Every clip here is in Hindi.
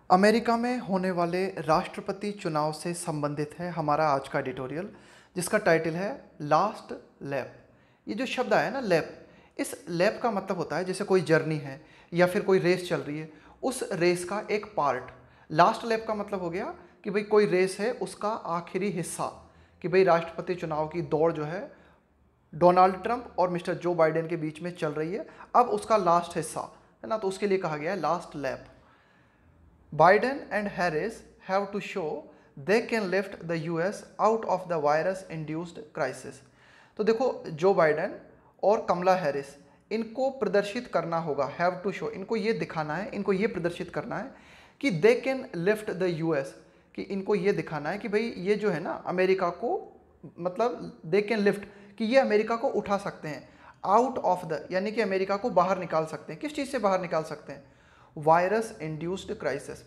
अमेरिका में होने वाले राष्ट्रपति चुनाव से संबंधित है हमारा आज का एडिटोरियल, जिसका टाइटल है लास्ट लैप। ये जो शब्द आया ना लैप, इस लैप का मतलब होता है जैसे कोई जर्नी है या फिर कोई रेस चल रही है, उस रेस का एक पार्ट। लास्ट लैप का मतलब हो गया कि भाई कोई रेस है उसका आखिरी हिस्सा, कि भाई राष्ट्रपति चुनाव की दौड़ जो है डोनाल्ड ट्रंप और मिस्टर जो बाइडेन के बीच में चल रही है, अब उसका लास्ट हिस्सा है ना, तो उसके लिए कहा गया है last lap. Biden and Harris have to show they can lift the US out of the virus induced crisis। तो देखो जो बाइडेन और कमला हैरिस, इनको प्रदर्शित करना होगा, हैव टू शो, इनको ये दिखाना है, इनको ये प्रदर्शित करना है कि they can lift the US, कि इनको ये दिखाना है कि भाई ये जो है ना अमेरिका को, मतलब दे कैन लिफ्ट, कि ये अमेरिका को उठा सकते हैं, आउट ऑफ द यानी कि अमेरिका को बाहर निकाल सकते हैं। किस चीज़ से बाहर निकाल सकते हैं? Virus induced crisis.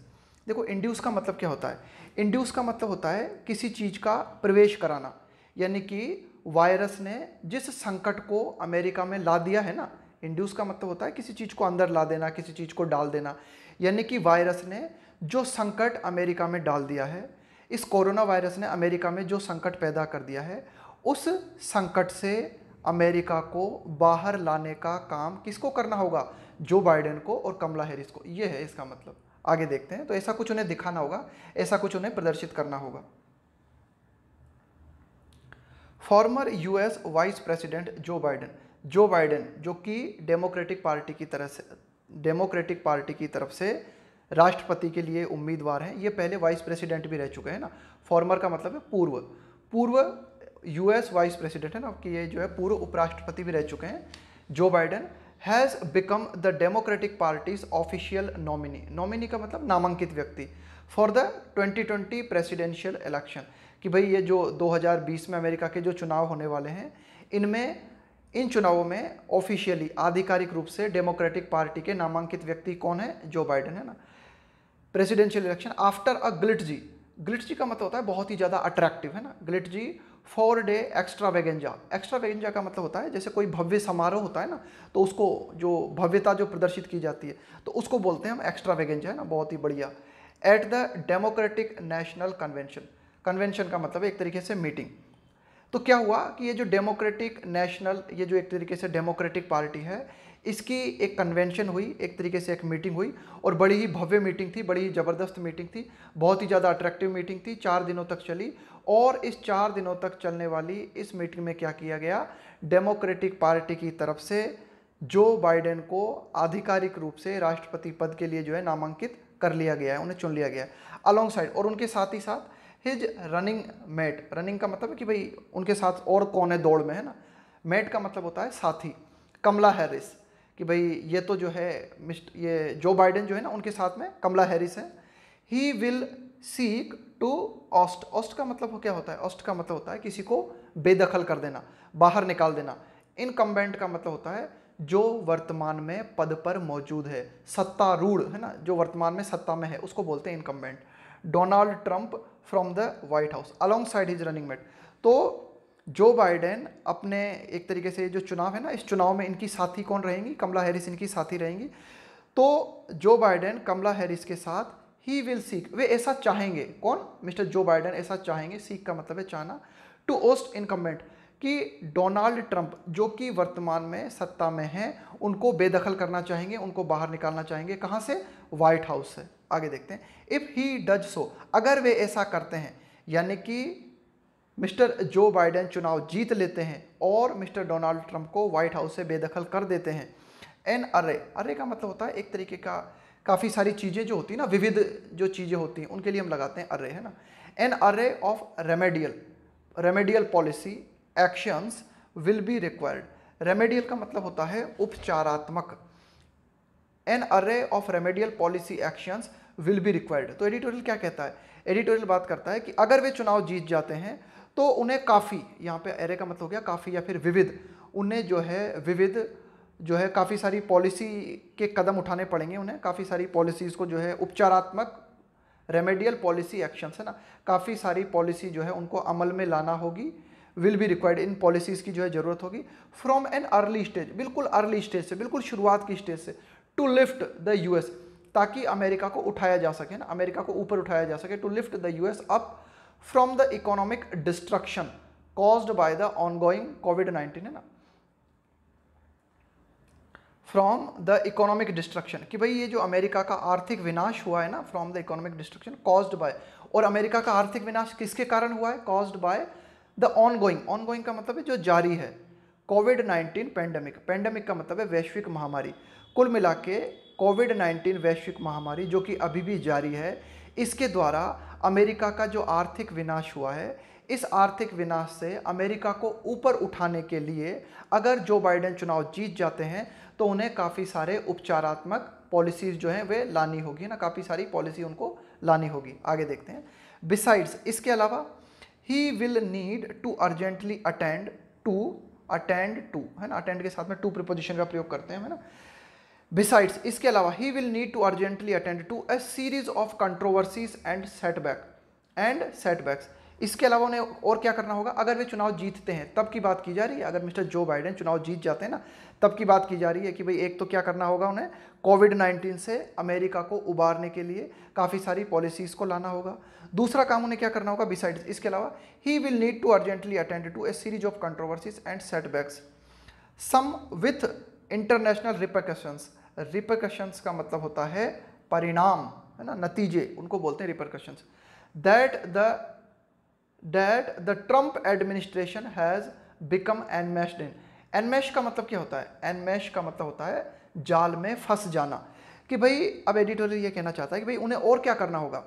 देखो इंड्यूस का मतलब क्या होता है? इंड्यूस का मतलब होता है किसी चीज़ का प्रवेश कराना, यानी कि वायरस ने जिस संकट को अमेरिका में ला दिया है ना, इंड्यूस का मतलब होता है किसी चीज़ को अंदर ला देना, किसी चीज़ को डाल देना, यानी कि वायरस ने जो संकट अमेरिका में डाल दिया है, इस कोरोना वायरस ने अमेरिका में जो संकट पैदा कर दिया है, उस संकट से अमेरिका को बाहर लाने का काम किसको करना होगा? जो बाइडेन को और कमला हैरिस को। ये है इसका मतलब। आगे देखते हैं। तो ऐसा कुछ उन्हें दिखाना होगा, ऐसा कुछ उन्हें प्रदर्शित करना होगा। Former US vice president Joe Biden जो कि डेमोक्रेटिक पार्टी की तरफ से राष्ट्रपति के लिए उम्मीदवार हैं। ये पहले वाइस प्रेसिडेंट भी रह चुके हैं ना। फॉर्मर का मतलब है पूर्व यूएस वाइस प्रेसिडेंट है ना, कि ये जो है पूर्व उपराष्ट्रपति भी रह चुके हैं। Joe Biden has become the democratic parties official nominee का मतलब नामांकित व्यक्ति फॉर द 2020 प्रेसिडेंशियल इलेक्शन, कि भाई ये जो 2020 में अमेरिका के जो चुनाव होने वाले हैं, इन चुनावों में ऑफिशियली आधिकारिक रूप से डेमोक्रेटिक पार्टी के नामांकित व्यक्ति कौन है? जो बाइडेन है ना। प्रेसिडेंशियल इलेक्शन आफ्टर अ ग्लिट्जी का मतलब होता है बहुत ही ज़्यादा अट्रैक्टिव है ना। ग्लिट्जी 4 डे एक्स्ट्रावेगेंजा का मतलब होता है जैसे कोई भव्य समारोह होता है ना, तो उसको जो भव्यता जो प्रदर्शित की जाती है, तो उसको बोलते हैं हम एक्स्ट्रावेगेंजा है ना, बहुत ही बढ़िया। At the democratic national convention का मतलब है एक तरीके से मीटिंग। तो क्या हुआ कि ये जो डेमोक्रेटिक नेशनल, ये जो एक तरीके से डेमोक्रेटिक पार्टी है, इसकी एक कन्वेंशन हुई, एक तरीके से एक मीटिंग हुई, और बड़ी ही भव्य मीटिंग थी, बड़ी ही ज़बरदस्त मीटिंग थी, बहुत ही ज़्यादा अट्रैक्टिव मीटिंग थी, 4 दिनों तक चली। और इस 4 दिनों तक चलने वाली इस मीटिंग में क्या किया गया? डेमोक्रेटिक पार्टी की तरफ से जो बाइडेन को आधिकारिक रूप से राष्ट्रपति पद के लिए जो है नामांकित कर लिया गया है, उन्हें चुन लिया गया है। अलॉन्ग साइड, और उनके साथ ही साथ हिज रनिंग मेट, रनिंग का मतलब है कि भाई उनके साथ और कौन है दौड़ में है ना, मेट का मतलब होता है साथी, कमला हैरिस, कि भाई ये तो जो है ये जो बाइडेन जो है ना, उनके साथ में कमला हैरिस है। ही विल सीक टू ऑस्ट का मतलब क्या होता है? ऑस्ट का मतलब होता है किसी को बेदखल कर देना, बाहर निकाल देना। इनकम्बेंट का मतलब होता है जो वर्तमान में पद पर मौजूद है, सत्तारूढ़ है ना, जो वर्तमान में सत्ता में है, उसको बोलते हैं incumbent. Donald Trump from the White House alongside his running mate. तो जो बाइडेन अपने एक तरीके से जो चुनाव है ना, इस चुनाव में इनकी साथी कौन रहेंगी? कमला हैरिस इनकी साथी रहेंगी। तो जो बाइडेन कमला हैरिस के साथ ही विल सीक, वे ऐसा चाहेंगे, कौन? मिस्टर जो बाइडेन ऐसा चाहेंगे, सीक का मतलब है चाहना, टू ओस्ट इनकम्बेंट, कि डोनाल्ड ट्रंप जो कि वर्तमान में सत्ता में हैं, उनको बेदखल करना चाहेंगे, उनको बाहर निकालना चाहेंगे। कहाँ से? व्हाइट हाउस से। आगे देखते हैं। इफ़ ही डज सो, अगर वे ऐसा करते हैं, यानी कि मिस्टर जो बाइडेन चुनाव जीत लेते हैं और मिस्टर डोनाल्ड ट्रंप को व्हाइट हाउस से बेदखल कर देते हैं। एन अर्रे का मतलब होता है एक तरीके का, काफ़ी सारी चीज़ें जो होती हैं ना, विविध जो चीज़ें होती हैं, उनके लिए हम लगाते हैं अर्रे है ना। An array of remedial policy actions will be required. Remedial का मतलब होता है उपचारात्मक। An array of remedial policy actions will be required. तो एडिटोरियल क्या कहता है? एडिटोरियल बात करता है कि अगर वे चुनाव जीत जाते हैं तो उन्हें काफ़ी, यहाँ पे एरे का मतलब हो गया काफ़ी या फिर विविध, उन्हें जो है विविध जो है काफ़ी सारी पॉलिसी के कदम उठाने पड़ेंगे, उन्हें काफ़ी सारी पॉलिसीज़ को जो है उपचारात्मक, रेमेडियल पॉलिसी एक्शंस है ना, काफ़ी सारी पॉलिसी जो है उनको अमल में लाना होगी। Will be required, in policies की जो है ज़रूरत होगी। फ्रॉम एन अर्ली स्टेज, बिल्कुल अर्ली स्टेज से, बिल्कुल शुरुआत की स्टेज से। टू लिफ्ट द यूएस, ताकि अमेरिका को उठाया जा सके ना, अमेरिका को ऊपर उठाया जा सके, to lift the US up from the economic destruction caused by the ongoing कोविड-19, है ना, फ्रॉम द इकोनॉमिक डिस्ट्रक्शन, कि भाई ये जो अमेरिका का आर्थिक विनाश हुआ है ना, from the economic destruction caused bye, और अमेरिका का आर्थिक विनाश किसके कारण हुआ है, caused by the ongoing, ongoing का मतलब है जो जारी है, कोविड-19 पेंडेमिक, पेंडेमिक का मतलब है वैश्विक महामारी, कुल मिला के कोविड-19 वैश्विक महामारी जो कि अभी भी जारी है, इसके द्वारा अमेरिका का जो आर्थिक विनाश हुआ है, इस आर्थिक विनाश से अमेरिका को ऊपर उठाने के लिए अगर जो बाइडेन चुनाव जीत जाते हैं तो उन्हें काफ़ी सारे उपचारात्मक पॉलिसीज जो हैं वे लानी होगी ना, काफ़ी सारी पॉलिसी उनको लानी होगी। आगे देखते हैं। बिसाइड्स, इसके अलावा he will need to urgently attend to, है ना, अटेंड के साथ में टू प्रीपोजिशन का प्रयोग करते हैं, है ना। बिसाइड्स, इसके अलावा he will need to urgently attend to a series of controversies and setbacks, इसके अलावा उन्हें और क्या करना होगा, अगर वे चुनाव जीतते हैं, तब की बात की जा रही है, अगर मिस्टर जो बाइडेन चुनाव जीत जाते हैं ना, तब की बात की जा रही है कि भाई एक तो क्या करना होगा उन्हें, कोविड-19 से अमेरिका को उबारने के लिए काफ़ी सारी पॉलिसीज़ को लाना होगा। दूसरा काम उन्हें क्या करना होगा बिसाइड्स, इसके अलावा he will need to urgently attend to a series of controversies and setbacks some with international repercussions, repercussions का मतलब होता है परिणाम, है ना, नतीजे, उनको बोलते हैं repercussions, that the Trump administration has become enmeshed in, enmesh का मतलब क्या होता है, एनमेश का मतलब होता है जाल में फंस जाना, कि भाई अब एडिटोरियल ये कहना चाहता है कि भाई उन्हें और क्या करना होगा,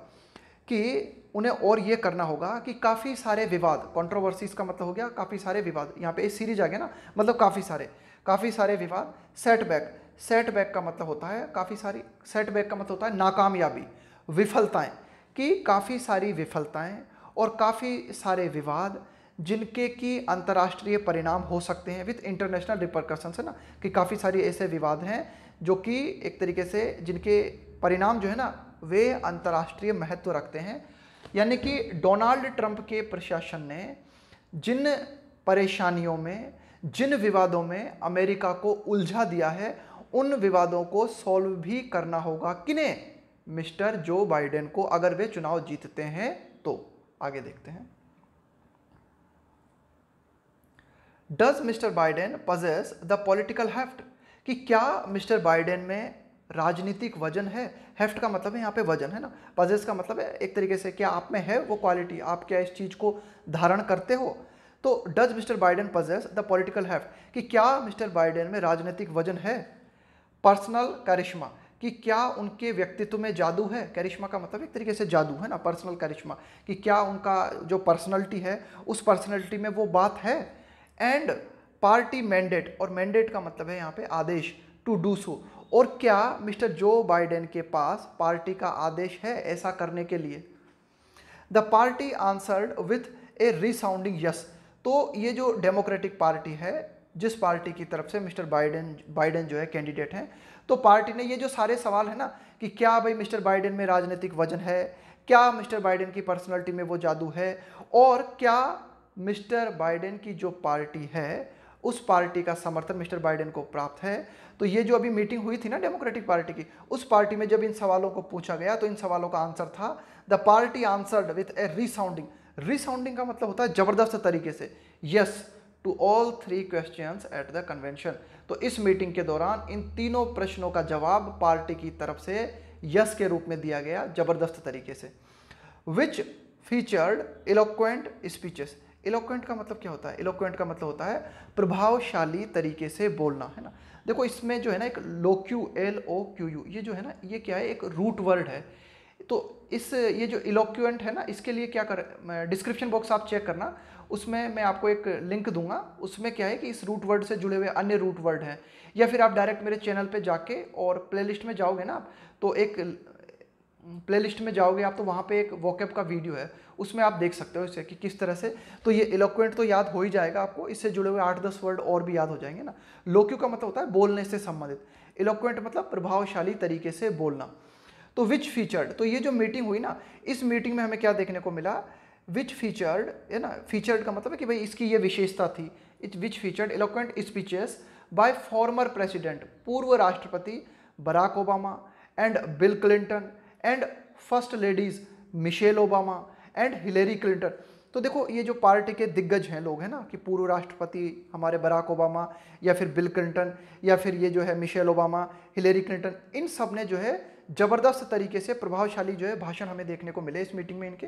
कि उन्हें और ये करना होगा कि काफ़ी सारे विवाद, कंट्रोवर्सीज का मतलब हो गया काफ़ी सारे विवाद, यहाँ पे एक सीरीज आ गया ना, मतलब काफ़ी सारे विवाद, सेटबैक का मतलब होता है काफ़ी सारी, सेटबैक का मतलब होता है नाकामयाबी, विफलताएं, कि काफ़ी सारी विफलताएं और काफ़ी सारे विवाद जिनके कि अंतर्राष्ट्रीय परिणाम हो सकते हैं विथ इंटरनेशनल रिपरकशंस, है ना, कि काफ़ी सारी ऐसे विवाद हैं जो कि एक तरीके से जिनके परिणाम जो है ना वे अंतर्राष्ट्रीय महत्व रखते हैं, यानी कि डोनाल्ड ट्रंप के प्रशासन ने जिन परेशानियों में, जिन विवादों में अमेरिका को उलझा दिया है, उन विवादों को सॉल्व भी करना होगा किन्हें, मिस्टर जो बाइडेन को, अगर वे चुनाव जीतते हैं तो। आगे देखते हैं। Does mister Biden possess the political heft, कि क्या मिस्टर बाइडेन में राजनीतिक वजन है, हेफ्ट का मतलब है यहाँ पे वजन, है ना, पजेस का मतलब है एक तरीके से क्या आप में है वो क्वालिटी, आप क्या इस चीज़ को धारण करते हो, तो does mister Biden possess the political heft, कि क्या मिस्टर बाइडेन में राजनीतिक वजन है, पर्सनल करिश्मा, कि क्या उनके व्यक्तित्व में जादू है, करिश्मा का मतलब एक तरीके से जादू, है ना, पर्सनल करिश्मा, कि क्या उनका जो पर्सनैलिटी है उस पर्सनैलिटी में वो बात है, एंड पार्टी मैंडेट, और मैंडेट का मतलब है यहाँ पे आदेश, टू डू सो, और क्या मिस्टर जो बाइडेन के पास पार्टी का आदेश है ऐसा करने के लिए। The party answered with a resounding yes, तो ये जो डेमोक्रेटिक पार्टी है, जिस पार्टी की तरफ से मिस्टर बाइडेन जो है कैंडिडेट हैं, तो पार्टी ने ये जो सारे सवाल है ना कि क्या भाई मिस्टर बाइडेन में राजनीतिक वजन है, क्या मिस्टर बाइडेन की पर्सनैलिटी में वो जादू है, और क्या मिस्टर बाइडेन की जो पार्टी है उस पार्टी का समर्थन मिस्टर बाइडेन को प्राप्त है। तो ये जो अभी मीटिंग हुई थी ना डेमोक्रेटिक पार्टी की, उस पार्टी में जब इन सवालों को पूछा गया तो इन सवालों का आंसर था the party answered with a resounding, resounding का मतलब होता है जबरदस्त तरीके से, yes to all 3 questions at the convention. तो इस मीटिंग के दौरान इन तीनों प्रश्नों का जवाब पार्टी की तरफ से यस के रूप में दिया गया जबरदस्त तरीके से। विच फीचर्ड इलोक्वेंट स्पीचेस, इलोक्वेंट का मतलब क्या होता है, इलोक्वेंट का मतलब होता है प्रभावशाली तरीके से बोलना, है ना। देखो इसमें जो है ना एक लोक्यू, LOQU, ये जो है ना ये क्या है, एक रूट वर्ड है, तो इस ये जो इलोक्वेंट है ना इसके लिए क्या कर, डिस्क्रिप्शन बॉक्स आप चेक करना, उसमें मैं आपको एक लिंक दूंगा, उसमें क्या है कि इस रूट वर्ड से जुड़े हुए अन्य रूट वर्ड हैं, या फिर आप डायरेक्ट मेरे चैनल पे जाके और प्लेलिस्ट में जाओगे ना आप, तो एक प्लेलिस्ट में जाओगे आप तो वहाँ पे एक वोकैब का वीडियो है, उसमें आप देख सकते हो इसे कि किस तरह से, तो ये इलोक्वेंट तो याद हो ही जाएगा आपको, इससे जुड़े हुए 8-10 वर्ड और भी याद हो जाएंगे ना। लोक्यू का मतलब होता है बोलने से संबंधित, इलोक्वेंट मतलब प्रभावशाली तरीके से बोलना। तो विच फीचर्ड, तो ये जो मीटिंग हुई ना, इस मीटिंग में हमें क्या देखने को मिला, विच फीचर्ड, है ना, फीचर्ड का मतलब है कि भाई इसकी ये विशेषता थी, which featured eloquent speeches by former president, पूर्व राष्ट्रपति Barack Obama, and Bill Clinton and first ladies Michelle Obama and Hillary Clinton. तो देखो ये जो पार्टी के दिग्गज हैं लोग हैं ना, कि पूर्व राष्ट्रपति हमारे बराक ओबामा या फिर बिल क्लिंटन या फिर ये जो है मिशेल ओबामा, हिलेरी क्लिंटन, इन सब ने जो है जबरदस्त तरीके से प्रभावशाली जो है भाषण हमें देखने को मिले इस मीटिंग में इनके।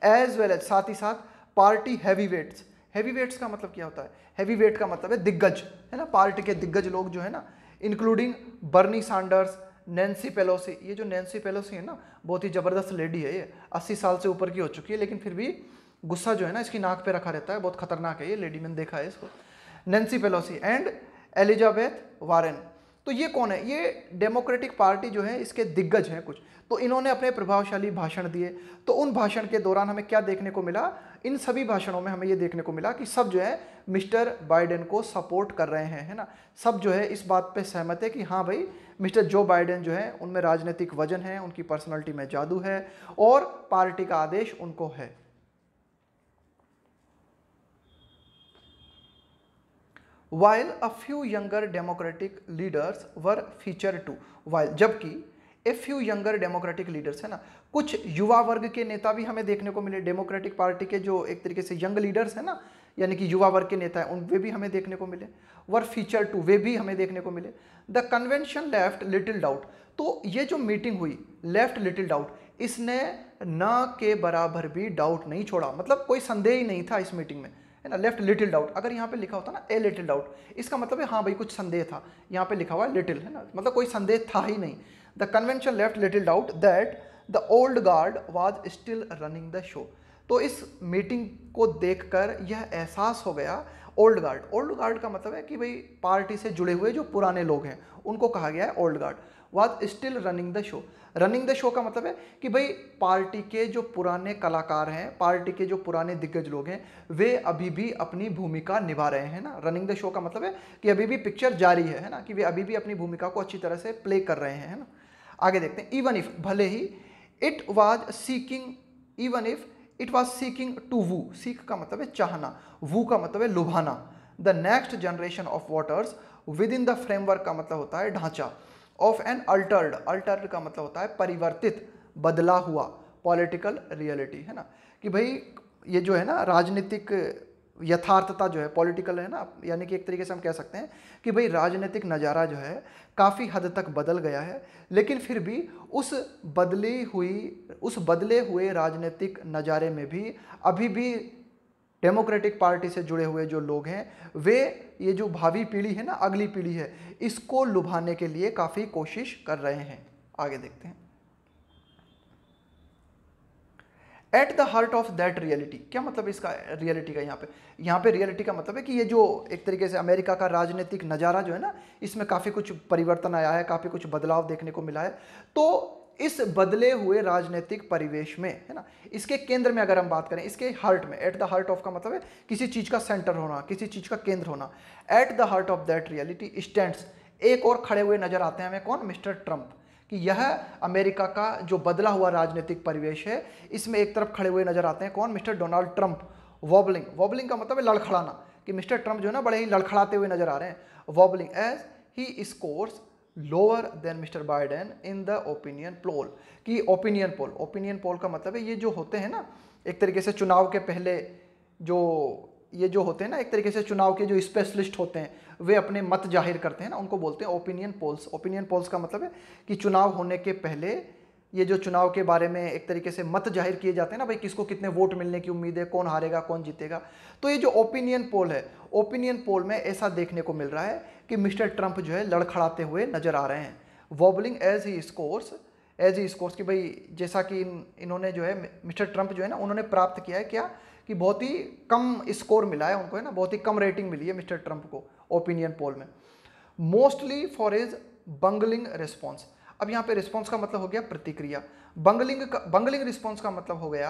एज वेल एज साथ ही साथ पार्टी हैवीवेट्स। हैवीवेट्स का मतलब क्या होता है? हैवीवेट का मतलब है दिग्गज, है ना, पार्टी के दिग्गज लोग जो है ना, including Bernie Sanders, Nancy Pelosi. ये जो नैन्सी पेलोसी है ना, बहुत ही जबरदस्त लेडी है, ये 80 साल से ऊपर की हो चुकी है, लेकिन फिर भी गुस्सा जो है ना इसकी नाक पे रखा रहता है, बहुत खतरनाक है ये लेडी, मैंने देखा है इसको। Nancy Pelosi and Elizabeth Warren. तो ये कौन है? ये डेमोक्रेटिक पार्टी जो है इसके दिग्गज हैं कुछ। तो इन्होंने अपने प्रभावशाली भाषण दिए। तो उन भाषण के दौरान हमें क्या देखने को मिला? इन सभी भाषणों में हमें ये देखने को मिला कि सब जो है मिस्टर बाइडेन को सपोर्ट कर रहे हैं, है ना। सब जो है इस बात पे सहमत है कि हाँ भाई, मिस्टर जो बाइडेन जो है उनमें राजनीतिक वजन है, उनकी पर्सनालिटी में जादू है और पार्टी का आदेश उनको है। While a few younger democratic leaders were featured too, while जबकि a few younger democratic leaders है ना, कुछ युवा वर्ग के नेता भी हमें देखने को मिले। डेमोक्रेटिक पार्टी के जो एक तरीके से यंग लीडर्स हैं ना, यानी कि युवा वर्ग के नेता हैं, उन वे भी हमें देखने को मिले। वर फीचर टू, वे भी हमें देखने को मिले। The convention left little doubt. तो ये जो मीटिंग हुई लेफ्ट लिटिल डाउट, इसने न के बराबर भी डाउट नहीं छोड़ा, मतलब कोई संदेह ही नहीं था इस मीटिंग में, है ना। लेफ्ट लिटिल डाउट, अगर यहाँ पे लिखा होता ना ए लिटिल डाउट, इसका मतलब है हाँ भाई कुछ संदेह था। यहाँ पे लिखा हुआ लिटिल, है ना, मतलब कोई संदेह था ही नहीं। The convention left little doubt that the old guard was still running the show. तो इस मीटिंग को देखकर यह एहसास हो गया, ओल्ड गार्ड, ओल्ड गार्ड का मतलब है कि भाई पार्टी से जुड़े हुए जो पुराने लोग हैं उनको कहा गया है old guard. Was still running the show, running the show का मतलब है कि भाई पार्टी के जो पुराने कलाकार हैं, पार्टी के जो पुराने दिग्गज लोग हैं, वे अभी भी अपनी भूमिका निभा रहे हैं ना। रनिंग द शो का मतलब है कि अभी भी पिक्चर जारी है ना, कि वे अभी भी अपनी भूमिका को अच्छी तरह से प्ले कर रहे हैं, है ना। आगे देखते हैं। इवन इफ, भले ही, it was seeking, even if it was seeking to woo, seek का मतलब है चाहना, वू का मतलब है लुभाना, the next generation of voters within the framework का मतलब होता है ढांचा, ऑफ एन अल्टर्ड, अल्टर्ड का मतलब होता है परिवर्तित, बदला हुआ, पॉलिटिकल रियलिटी, है ना। कि भाई ये जो है ना राजनीतिक यथार्थता जो है, पॉलिटिकल, है ना, यानी कि एक तरीके से हम कह सकते हैं कि भाई राजनीतिक नज़ारा जो है काफ़ी हद तक बदल गया है, लेकिन फिर भी उस बदले हुए राजनीतिक नज़ारे में भी अभी भी डेमोक्रेटिक पार्टी से जुड़े हुए जो लोग हैं, वे ये जो भावी पीढ़ी है ना, अगली पीढ़ी है, इसको लुभाने के लिए काफ़ी कोशिश कर रहे हैं। आगे देखते हैं। At the heart of that reality, क्या मतलब इसका रियलिटी का? यहाँ पे रियलिटी का मतलब है कि ये जो एक तरीके से अमेरिका का राजनीतिक नज़ारा जो है ना, इसमें काफ़ी कुछ परिवर्तन आया है, काफ़ी कुछ बदलाव देखने को मिला है। तो इस बदले हुए राजनीतिक परिवेश में, है ना, इसके केंद्र में अगर हम बात करें, इसके हार्ट में, एट द हार्ट ऑफ का मतलब है किसी चीज़ का सेंटर होना, किसी चीज़ का केंद्र होना। At the heart of that reality stands, एक और खड़े हुए नजर आते हैं हमें, कौन? Mister Trump. कि यह अमेरिका का जो बदला हुआ राजनीतिक परिवेश है, इसमें एक तरफ खड़े हुए नजर आते हैं कौन? Mister Donald Trump. Wobbling, wobbling का मतलब है लड़खड़ाना, कि मिस्टर ट्रंप जो है ना बड़े ही लड़खड़ाते हुए नजर आ रहे हैं। Wobbling as he scores lower than mister Biden in the opinion poll. कि ओपिनियन पोल, ओपिनियन पोल का मतलब है ये जो होते हैं ना एक तरीके से चुनाव के पहले ये जो होते हैं ना एक तरीके से चुनाव के जो स्पेशलिस्ट होते हैं, वे अपने मत जाहिर करते हैं ना, उनको बोलते हैं ओपिनियन पोल्स। ओपिनियन पोल्स का मतलब है कि चुनाव होने के पहले ये जो चुनाव के बारे में एक तरीके से मत जाहिर किए जाते हैं ना, भाई किसको कितने वोट मिलने की उम्मीद है, कौन हारेगा, कौन जीतेगा। तो ये जो ओपिनियन पोल है, ओपिनियन पोल में ऐसा देखने को मिल रहा है कि मिस्टर ट्रंप जो है लड़खड़ाते हुए नजर आ रहे हैं। वॉबलिंग एज ही स्कोर्स, कि भाई जैसा कि इन्होंने जो है मिस्टर ट्रंप जो है ना उन्होंने प्राप्त किया है क्या, कि बहुत ही कम स्कोर मिला है उनको, है ना, बहुत ही कम रेटिंग मिली है मिस्टर ट्रंप को ओपिनियन पोल में। Mostly for his bungling response. अब यहाँ पे रिस्पॉन्स का मतलब हो गया प्रतिक्रिया, बंगलिंग रिस्पॉन्स का मतलब हो गया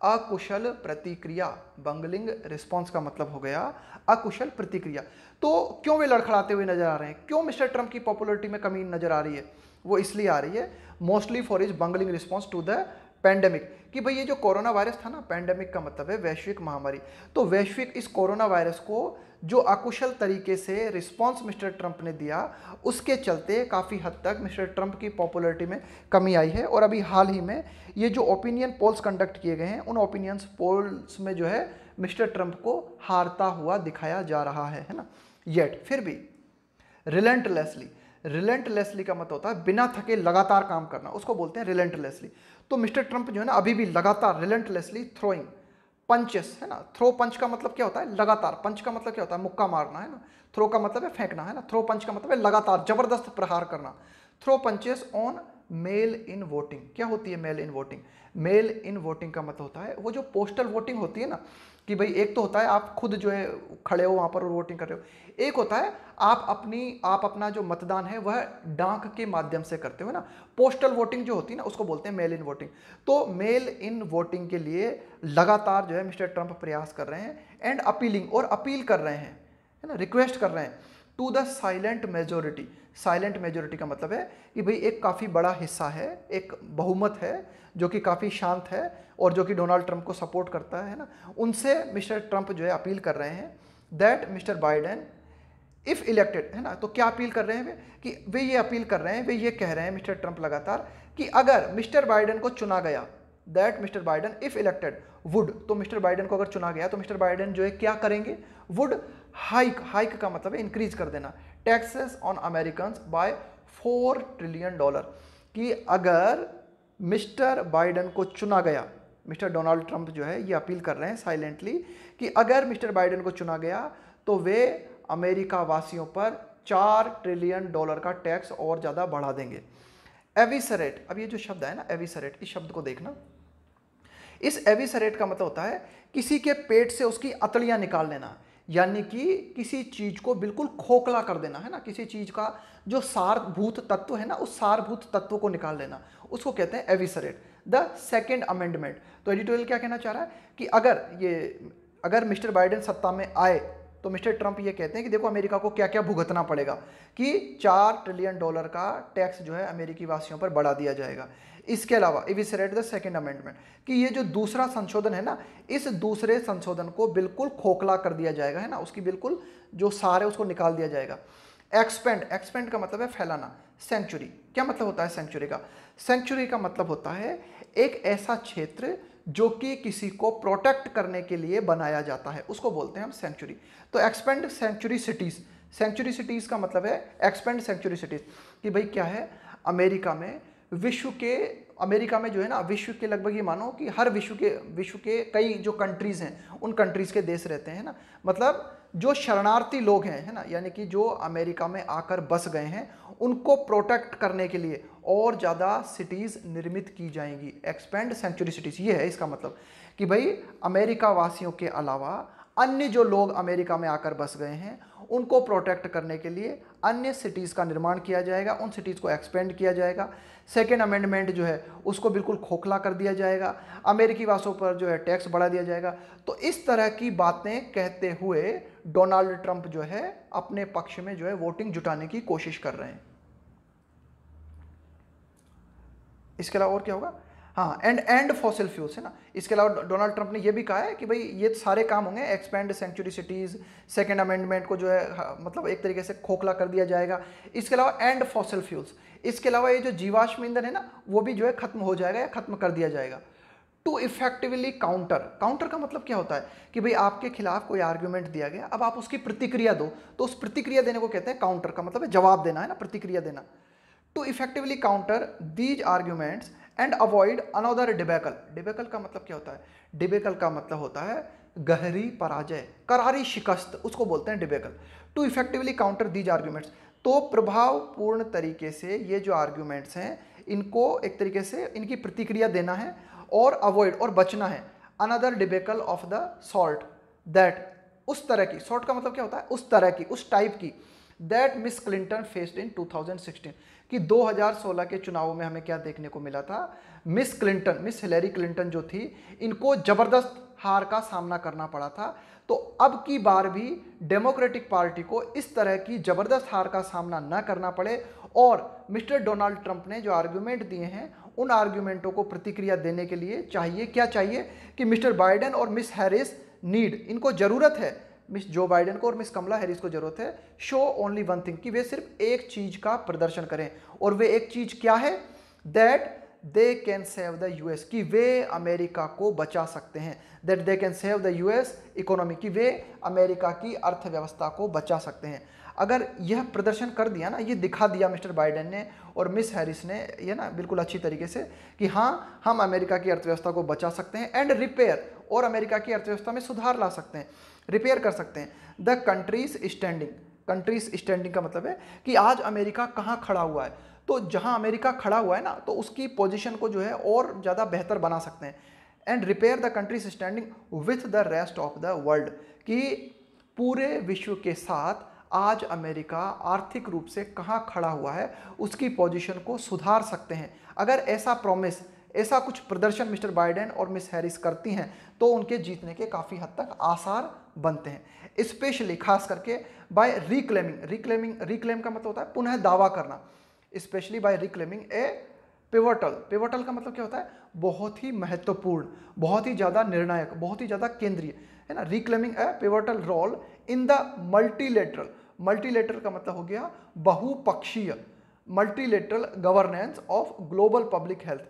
अकुशल प्रतिक्रिया। बंगलिंग रिस्पॉन्स का मतलब हो गया अकुशल प्रतिक्रिया। तो क्यों वे लड़खड़ाते हुए नजर आ रहे हैं, क्यों मिस्टर ट्रंप की पॉपुलरिटी में कमी नजर आ रही है? वो इसलिए आ रही है mostly for his bungling response to the pandemic, कि भाई ये जो कोरोना वायरस था ना, पैंडेमिक का मतलब है वैश्विक महामारी। तो वैश्विक इस कोरोना वायरस को जो अकुशल तरीके से रिस्पांस मिस्टर ट्रंप ने दिया, उसके चलते काफ़ी हद तक मिस्टर ट्रंप की पॉपुलैरिटी में कमी आई है। और अभी हाल ही में ये जो ओपिनियन पोल्स कंडक्ट किए गए हैं, उन ओपिनियंस पोल्स में जो है मिस्टर ट्रंप को हारता हुआ दिखाया जा रहा है ना। येट फिर भी रिलेंटलेसली का मतलब होता है बिना थके लगातार काम करना, उसको बोलते हैं रिलेंटलेसली। तो मिस्टर ट्रंप जो है ना अभी भी लगातार रिलेंटलेसली थ्रोइंग पंचेस, है ना। थ्रो पंच का मतलब क्या होता है? लगातार। पंच का मतलब क्या होता है? मुक्का मारना, है ना। थ्रो का मतलब है फेंकना, है ना। थ्रो पंच का मतलब है लगातार जबरदस्त प्रहार करना। Throw punches on mail in voting. क्या होती है mail in voting? Mail in voting का मतलब होता है वो जो पोस्टल वोटिंग होती है ना, कि भाई एक तो होता है आप खुद जो है खड़े हो वहाँ पर और वोटिंग कर रहे हो, एक होता है आप अपना जो मतदान है वह डाक के माध्यम से करते हो ना। पोस्टल वोटिंग जो होती है ना उसको बोलते हैं मेल इन वोटिंग। तो मेल इन वोटिंग के लिए लगातार जो है मिस्टर ट्रंप प्रयास कर रहे हैं एंड अपीलिंग, और अपील कर रहे हैं, है ना, रिक्वेस्ट कर रहे हैं to the silent majority. Silent majority का मतलब है कि भाई एक काफ़ी बड़ा हिस्सा है, एक बहुमत है जो कि काफ़ी शांत है और जो कि डोनाल्ड ट्रंप को सपोर्ट करता है ना, उनसे मिस्टर ट्रंप जो है अपील कर रहे हैं that mister Biden if elected, है ना। तो क्या अपील कर रहे हैं वे? कि वे ये अपील कर रहे हैं, वे ये कह रहे हैं मिस्टर ट्रंप लगातार कि अगर मिस्टर बाइडेन को चुना गया, that mister Biden if elected would, तो मिस्टर बाइडेन को अगर चुना गया तो मिस्टर बाइडेन जो है क्या करेंगे? वुड हाइक का मतलब है इंक्रीज कर देना taxes on American by $4 trillion, कि अगर मिस्टर बाइडेन को चुना गया, मिस्टर डोनाल्ड ट्रंप जो है ये अपील कर रहे हैं साइलेंटली कि अगर मिस्टर बाइडेन को चुना गया तो वे अमेरिका वासियों पर $4 ट्रिलियन का टैक्स और ज़्यादा बढ़ा देंगे। एविसरेट, अब ये जो शब्द है ना एविसरेट, इस शब्द को देखना। इस एविसरेट का मतलब होता है किसी के पेट से उसकी अतड़ियाँ निकाल लेना, यानी कि किसी चीज़ को बिल्कुल खोखला कर देना, है ना। किसी चीज़ का जो सारभूत तत्व है ना, उस सारभूत तत्व को निकाल लेना, उसको कहते हैं एविसरेट। द सेकेंड अमेंडमेंट, तो एडिटोरियल क्या कहना चाह रहा है कि अगर मिस्टर बाइडेन सत्ता में आए तो मिस्टर ट्रंप ये कहते हैं कि देखो अमेरिका को क्या क्या भुगतना पड़ेगा, कि $4 ट्रिलियन का टैक्स जो है अमेरिकी वासियों पर बढ़ा दिया जाएगा। इसके अलावा इविसरेट द सेकेंड अमेंडमेंट, कि ये जो दूसरा संशोधन है ना, इस दूसरे संशोधन को बिल्कुल खोखला कर दिया जाएगा, है ना, उसकी बिल्कुल जो सार है उसको निकाल दिया जाएगा। एक्सपेंड का मतलब है फैलाना। सेंचुरी, क्या मतलब होता है सेंचुरी का? सेंचुरी का मतलब होता है एक ऐसा क्षेत्र जो कि किसी को प्रोटेक्ट करने के लिए बनाया जाता है, उसको बोलते हैं हम सेंचुरी। तो expand century cities, century cities का मतलब है एक्सपेंड सेंचुरी सिटीज, कि भाई क्या है अमेरिका में जो है ना, विश्व के लगभग ये मानो कि हर विश्व के कई जो कंट्रीज हैं उन कंट्रीज के देश रहते हैं ना, मतलब जो शरणार्थी लोग हैं, है ना, यानी कि जो अमेरिका में आकर बस गए हैं उनको प्रोटेक्ट करने के लिए और ज़्यादा सिटीज़ निर्मित की जाएंगी। एक्सपेंड सेंचुरी सिटीज़, ये है इसका मतलब कि भाई अमेरिका वासियों के अलावा अन्य जो लोग अमेरिका में आकर बस गए हैं उनको प्रोटेक्ट करने के लिए अन्य सिटीज़ का निर्माण किया जाएगा, उन सिटीज़ को एक्सपेंड किया जाएगा। सेकेंड अमेंडमेंट जो है उसको बिल्कुल खोखला कर दिया जाएगा, अमेरिकी वासियों पर जो है टैक्स बढ़ा दिया जाएगा। तो इस तरह की बातें कहते हुए डोनाल्ड ट्रंप जो है अपने पक्ष में जो है वोटिंग जुटाने की कोशिश कर रहे हैं। इसके अलावा और क्या होगा? हाँ, एंड फॉसिल फ्यूल्स, है ना। इसके अलावा डोनाल्ड ट्रंप ने यह भी कहा है कि भाई ये सारे काम होंगे, expand century cities, second amendment को जो है मतलब एक तरीके से खोखला कर दिया जाएगा। इसके अलावा एंड फॉसिल फ्यूल्स, इसके अलावा ये जो जीवाश्म ईंधन है ना वो भी जो है खत्म हो जाएगा या खत्म कर दिया जाएगा। टू इफेक्टिवली काउंटर का मतलब क्या होता है कि भाई आपके खिलाफ कोई आर्ग्यूमेंट दिया गया, अब आप उसकी प्रतिक्रिया दो, तो उस प्रतिक्रिया देने को कहते हैं काउंटर, का मतलब है जवाब देना, है ना, प्रतिक्रिया देना। To effectively counter these arguments and avoid another debacle. Debacle का मतलब क्या होता है? डिबेकल का मतलब होता है गहरी पराजय, करारी शिकस्त, उसको बोलते हैं debacle. To effectively counter these arguments, तो प्रभावपूर्ण तरीके से ये जो आर्ग्यूमेंट्स हैं इनको एक तरीके से इनकी प्रतिक्रिया देना है और अवॉइड और बचना है another debacle of the sort that, उस तरह की, सॉर्ट का मतलब क्या होता है? उस तरह की, उस टाइप की, that miss Clinton faced in 2016, कि 2016 के चुनावों में हमें क्या देखने को मिला था? मिस हिलेरी क्लिंटन जो थी इनको जबरदस्त हार का सामना करना पड़ा था। तो अब की बार भी डेमोक्रेटिक पार्टी को इस तरह की जबरदस्त हार का सामना न करना पड़े और मिस्टर डोनाल्ड ट्रंप ने जो आर्ग्यूमेंट दिए हैं उन आर्ग्यूमेंटों को प्रतिक्रिया देने के लिए चाहिए क्या चाहिए कि मिस्टर बाइडेन और मिस हैरिस नीड, इनको जरूरत है, मिस जो बाइडेन को और मिस कमला हैरिस को जरूरत है, शो ओनली वन थिंग, कि वे सिर्फ एक चीज का प्रदर्शन करें। और वे एक चीज क्या है? That they can save the US, कि वे अमेरिका को बचा सकते हैं। That they can save the US economy, कि वे अमेरिका की अर्थव्यवस्था को बचा सकते हैं। अगर यह प्रदर्शन कर दिया ना, ये दिखा दिया मिस्टर बाइडेन ने और मिस हैरिस ने, ये ना बिल्कुल अच्छी तरीके से कि हाँ हम अमेरिका की अर्थव्यवस्था को बचा सकते हैं एंड रिपेयर, और अमेरिका की अर्थव्यवस्था में सुधार ला सकते हैं, रिपेयर कर सकते हैं। The countries standing, countries standing का मतलब है कि आज अमेरिका कहाँ खड़ा हुआ है, तो जहाँ अमेरिका खड़ा हुआ है ना, तो उसकी पोजीशन को जो है और ज़्यादा बेहतर बना सकते हैं। And repair the countries standing with the rest of the world, कि पूरे विश्व के साथ आज अमेरिका आर्थिक रूप से कहाँ खड़ा हुआ है उसकी पोजीशन को सुधार सकते हैं। अगर ऐसा प्रॉमिस, ऐसा कुछ प्रदर्शन मिस्टर बाइडेन और मिस हैरिस करती हैं तो उनके जीतने के काफ़ी हद तक आसार बनते हैं। स्पेशली खास करके बाय रिक्लेमिंग, रिक्लेम का मतलब होता है पुनः दावा करना, specially bye reclaiming a pivotal का मतलब क्या होता है? बहुत ही महत्वपूर्ण, बहुत ही ज़्यादा निर्णायक, बहुत ही ज़्यादा केंद्रीय, है ना। Reclaiming a pivotal role in the multilateral का मतलब हो गया बहुपक्षीय, multilateral governance of global public health,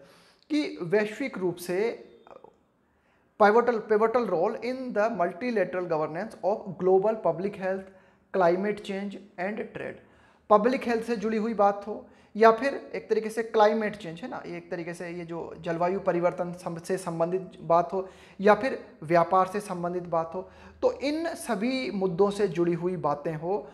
कि वैश्विक रूप से pivotal role in the multilateral governance of global public health, climate change and trade. Public health से जुड़ी हुई बात हो या फिर एक तरीके से क्लाइमेट चेंज, है ना, ये एक तरीके से ये जो जलवायु परिवर्तन से संबंधित बात हो या फिर व्यापार से संबंधित बात हो, तो इन सभी मुद्दों से जुड़ी हुई बातें हो,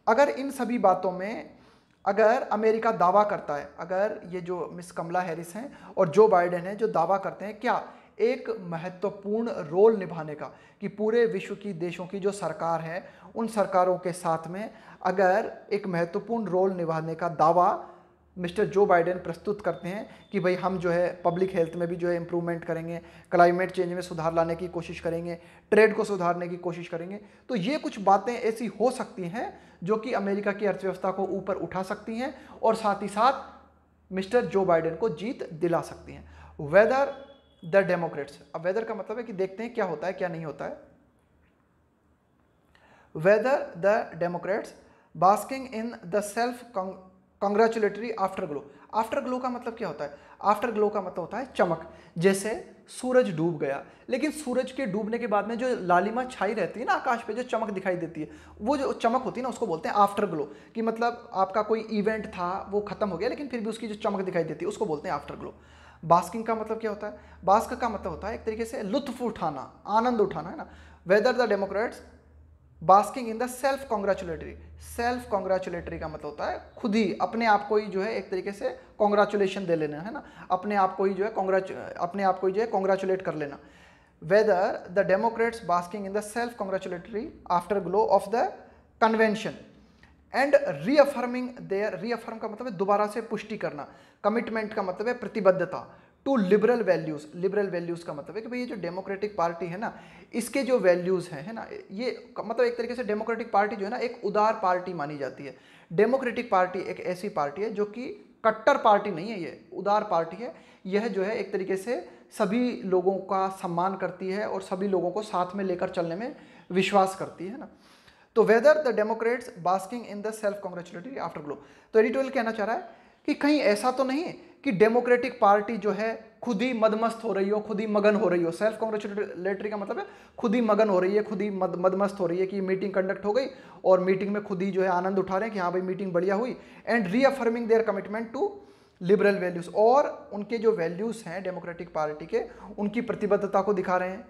अगर इन सभी बातों में अगर अमेरिका दावा करता है, अगर ये जो मिस कमला हैरिस हैं और जो बाइडेन हैं जो दावा करते हैं क्या एक महत्वपूर्ण रोल निभाने का, कि पूरे विश्व की देशों की जो सरकार है उन सरकारों के साथ में अगर एक महत्वपूर्ण रोल निभाने का दावा मिस्टर जो बाइडेन प्रस्तुत करते हैं कि भाई हम जो है पब्लिक हेल्थ में भी जो है इम्प्रूवमेंट करेंगे, क्लाइमेट चेंज में सुधार लाने की कोशिश करेंगे, ट्रेड को सुधारने की कोशिश करेंगे, तो ये कुछ बातें ऐसी हो सकती हैं जो कि अमेरिका की अर्थव्यवस्था को ऊपर उठा सकती हैं और साथ ही साथ मिस्टर जो बाइडेन को जीत दिला सकती हैं। वेदर द डेमोक्रेट्स, अब वेदर का मतलब है कि देखते हैं क्या होता है क्या नहीं होता है। Weather the Democrats basking in the self congratulatory after glow. After glow का मतलब क्या होता है? आफ्टर ग्लो का मतलब होता है चमक। जैसे सूरज डूब गया, लेकिन सूरज के डूबने के बाद में जो लालिमा छाई रहती है ना आकाश पे, जो चमक दिखाई देती है, वो जो चमक होती है ना उसको बोलते हैं आफ्टर ग्लो। कि मतलब आपका कोई इवेंट था वो खत्म हो गया लेकिन फिर भी उसकी जो चमक दिखाई देती है उसको बोलते हैं आफ्टर ग्लो। बास्किंग का मतलब क्या होता है? बास्क का मतलब होता है एक तरीके से लुत्फ उठाना, आनंद उठाना, है ना। Weather the Democrats basking in the self congratulatory का मतलब होता है खुद ही अपने आप को ही जो है एक तरीके से कॉन्ग्रेचुलेशन दे लेना, है ना, अपने आप को ही जो है कॉन्ग्रेचुलेट कर लेना। Whether the Democrats basking in the self congratulatory afterglow of the convention and reaffirming their, reaffirm का मतलब है दोबारा से पुष्टि करना, कमिटमेंट का मतलब है प्रतिबद्धता, to liberal values. Liberal values का मतलब है कि भाई ये जो डेमोक्रेटिक पार्टी है ना, इसके जो वैल्यूज हैं, है ना, ये मतलब एक तरीके से डेमोक्रेटिक पार्टी जो है ना एक उदार पार्टी मानी जाती है। डेमोक्रेटिक पार्टी एक ऐसी पार्टी है जो कि कट्टर पार्टी नहीं है, ये उदार पार्टी है। यह जो है एक तरीके से सभी लोगों का सम्मान करती है और सभी लोगों को साथ में लेकर चलने में विश्वास करती है ना। तो weather the Democrats basking in the self congratulatory after glow, तो एडिटोरियल कहना चाह रहा है कि कहीं ऐसा तो नहीं कि डेमोक्रेटिक पार्टी जो है खुद ही मदमस्त हो रही हो, खुद ही मगन हो रही हो। सेल्फ कॉन्ग्रेचुलेटरी का मतलब है खुद ही मगन हो रही है, खुद ही मदमस्त हो रही है कि मीटिंग कंडक्ट हो गई और मीटिंग में खुद ही जो है आनंद उठा रहे हैं कि हाँ भाई मीटिंग बढ़िया हुई। And reaffirming their commitment to liberal values, और उनके जो वैल्यूज हैं डेमोक्रेटिक पार्टी के उनकी प्रतिबद्धता को दिखा रहे हैं।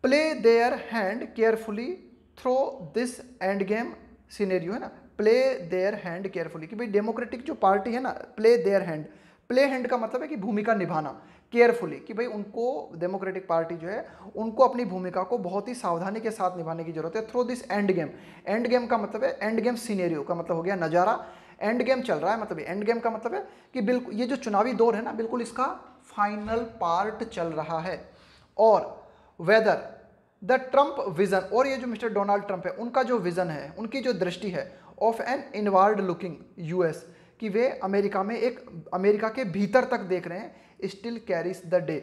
Play their hand carefully through this end game scenario, है ना, प्ले देयर हैंड केयरफुली, कि भाई डेमोक्रेटिक जो पार्टी है ना, play their hand, play hand का मतलब है कि भूमिका निभाना, केयरफुली, कि भाई उनको डेमोक्रेटिक पार्टी जो है उनको अपनी भूमिका को बहुत ही सावधानी के साथ निभाने की जरूरत है। Through this end game, end game का मतलब है एंड गेम सिनेरियो का मतलब हो गया नज़ारा, एंड गेम चल रहा है, मतलब एंड गेम का मतलब है कि बिल्कुल ये जो चुनावी दौर है ना बिल्कुल इसका फाइनल पार्ट चल रहा है। और वेदर द ट्रंप विजन, और ये जो मिस्टर डोनाल्ड ट्रंप है उनका जो विजन है, उनकी जो दृष्टि है of an inward looking US, कि वे अमेरिका के भीतर तक देख रहे हैं, still carries the day.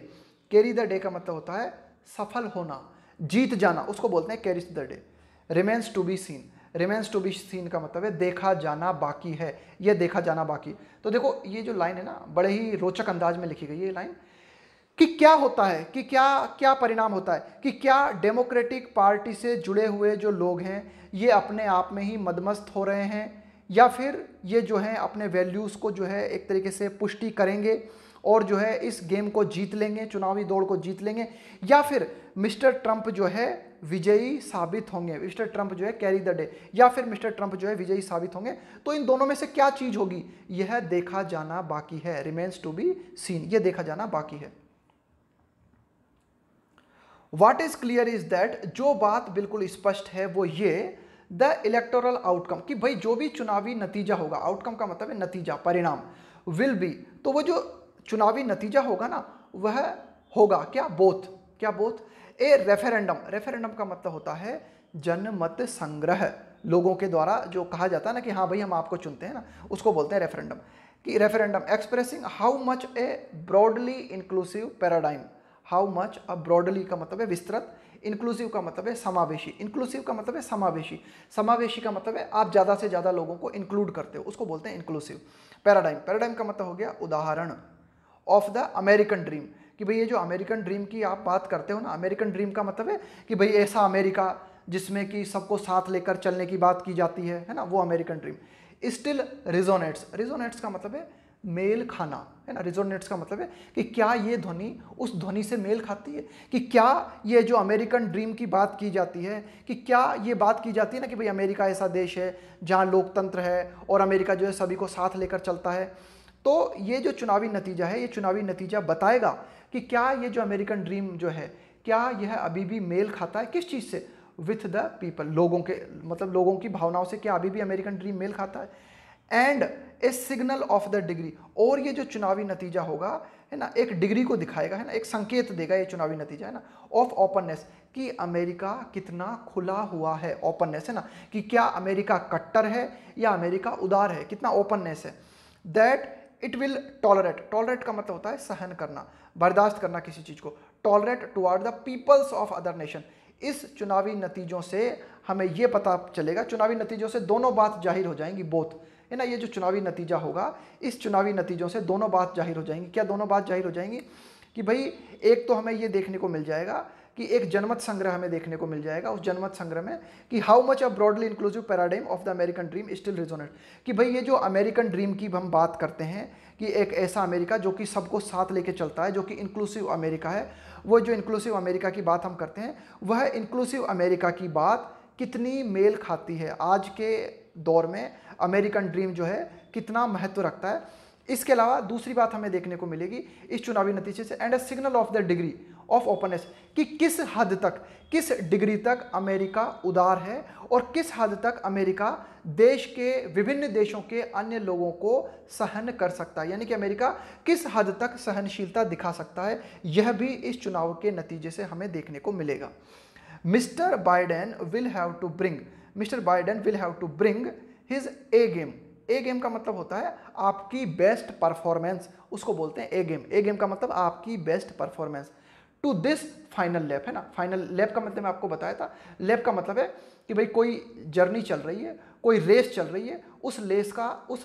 Carry the day का मतलब होता है सफल होना, जीत जाना, उसको बोलते हैं carries the day. Remains to be seen, remains to be seen का मतलब है देखा जाना बाकी है, यह देखा जाना बाकी। तो देखो ये जो लाइन है ना, बड़े ही रोचक अंदाज में लिखी गई है ये लाइन, कि क्या होता है, कि क्या परिणाम होता है, कि क्या डेमोक्रेटिक पार्टी से जुड़े हुए जो लोग हैं ये अपने आप में ही मदमस्त हो रहे हैं, या फिर ये जो है अपने वैल्यूज़ को जो है एक तरीके से पुष्टि करेंगे और जो है इस गेम को जीत लेंगे, चुनावी दौड़ को जीत लेंगे, या फिर मिस्टर ट्रंप जो है विजयी साबित होंगे, मिस्टर ट्रंप जो है कैरी द डे, या फिर मिस्टर ट्रंप जो है विजयी साबित होंगे। तो इन दोनों में से क्या चीज़ होगी, यह देखा जाना बाकी है। रिमेन्स टू बी सीन, यह देखा जाना बाकी है। What is clear is that, जो बात बिल्कुल स्पष्ट है वो ये, द इलेक्टोरल आउटकम, कि भाई जो भी चुनावी नतीजा होगा, आउटकम का मतलब है नतीजा, परिणाम, विल बी, तो वो जो चुनावी नतीजा होगा ना वह होगा क्या, बोथ, क्या बोथ, ए रेफरेंडम, रेफरेंडम का मतलब होता है जनमत संग्रह, लोगों के द्वारा जो कहा जाता है ना कि हाँ भाई हम आपको चुनते हैं ना, उसको बोलते हैं रेफरेंडम। कि referendum expressing how much A broadly inclusive paradigm, how much, अब ब्रॉडली का मतलब है विस्तृत, इंक्लूसिव का मतलब है समावेशी, इंक्लूसिव का मतलब है समावेशी, समावेशी का मतलब है आप ज़्यादा से ज़्यादा लोगों को इंक्लूड करते हो, उसको बोलते हैं इंक्लूसिव। पैराडाइम, पैराडाइम का मतलब हो गया उदाहरण, ऑफ द अमेरिकन ड्रीम, कि भाई ये जो अमेरिकन ड्रीम की आप बात करते हो ना, अमेरिकन ड्रीम का मतलब है कि भाई ऐसा अमेरिका जिसमें कि सबको साथ लेकर चलने की बात की जाती है ना, वो अमेरिकन ड्रीम। स्टिल रिजोनेट्स, रिजोनेट्स का मतलब है मेल खाना, है ना, रिजोनेट्स का मतलब है कि क्या ये ध्वनि उस ध्वनि से मेल खाती है, कि क्या ये जो अमेरिकन ड्रीम की बात की जाती है, कि क्या ये बात की जाती है ना कि भाई अमेरिका ऐसा देश है जहाँ लोकतंत्र है और अमेरिका जो है सभी को साथ लेकर चलता है। तो ये जो चुनावी नतीजा है, ये चुनावी नतीजा बताएगा कि क्या ये जो अमेरिकन ड्रीम जो है, क्या यह अभी भी मेल खाता है किस चीज़ से, विथ द पीपल, लोगों के, मतलब लोगों की भावनाओं से, क्या अभी भी अमेरिकन ड्रीम मेल खाता है। And A signal of the degree, और ये जो चुनावी नतीजा होगा है ना, एक डिग्री को दिखाएगा, है ना, एक संकेत देगा ये चुनावी नतीजा, है ना, ऑफ ओपननेस, कि अमेरिका कितना खुला हुआ है, ओपननेस है ना, कि क्या अमेरिका कट्टर है या अमेरिका उदार है, कितना ओपननेस है। That it will tolerate, tolerate का मतलब होता है सहन करना, बर्दाश्त करना किसी चीज़ को, tolerate toward the peoples of other nation. इस चुनावी नतीजों से हमें ये पता चलेगा, चुनावी नतीजों से दोनों बात जाहिर हो जाएंगी, बोथ, है ना, ये जो चुनावी नतीजा होगा इस चुनावी नतीजों से दोनों बात जाहिर हो जाएंगी। क्या दोनों बात जाहिर हो जाएंगी, कि भाई एक तो हमें ये देखने को मिल जाएगा कि एक जनमत संग्रह हमें देखने को मिल जाएगा, उस जनमत संग्रह में कि how much a broadly inclusive paradigm of the American dream still resonate, कि भाई ये जो अमेरिकन ड्रीम की हम बात करते हैं कि एक ऐसा अमेरिका जो कि सबको साथ लेके चलता है, जो कि इंक्लूसिव अमेरिका है, वो जो इंक्लूसिव अमेरिका की बात हम करते हैं, वह इंक्लूसिव अमेरिका की बात कितनी मेल खाती है, आज के दौर में अमेरिकन ड्रीम जो है कितना महत्व रखता है। इसके अलावा दूसरी बात हमें देखने को मिलेगी इस चुनावी नतीजे से, and a signal of the degree of openness, कि किस हद तक, किस डिग्री तक अमेरिका उदार है और किस हद तक अमेरिका देश के, विभिन्न देशों के अन्य लोगों को सहन कर सकता है, यानी कि अमेरिका किस हद तक सहनशीलता दिखा सकता है, यह भी इस चुनाव के नतीजे से हमें देखने को मिलेगा। Mister Biden will have to bring, Mister Biden will have to bring his A game, A game का मतलब होता है आपकी बेस्ट परफॉर्मेंस, उसको बोलते हैं ए गेम, ए गेम का मतलब आपकी best performance, to this final lap, है ना, फाइनल लैप का मतलब मैं आपको बताया था, लैप का मतलब है कि भाई कोई जर्नी चल रही है, कोई रेस चल रही है, उस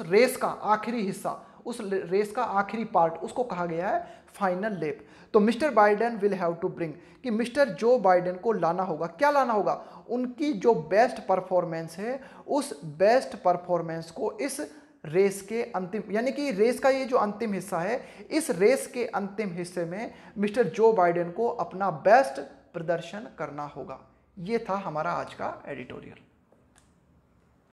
रेस का आखिरी हिस्सा, उस रेस का आखिरी पार्ट, उसको कहा गया है फाइनल लैप। तो Mister Biden will have to bring, कि मिस्टर जो बाइडेन को लाना होगा, क्या लाना होगा, उनकी जो बेस्ट परफॉर्मेंस है, उस बेस्ट परफॉर्मेंस को इस रेस के अंतिम, यानी कि रेस का ये जो अंतिम हिस्सा है, इस रेस के अंतिम हिस्से में मिस्टर जो बाइडेन को अपना बेस्ट प्रदर्शन करना होगा। ये था हमारा आज का एडिटोरियल।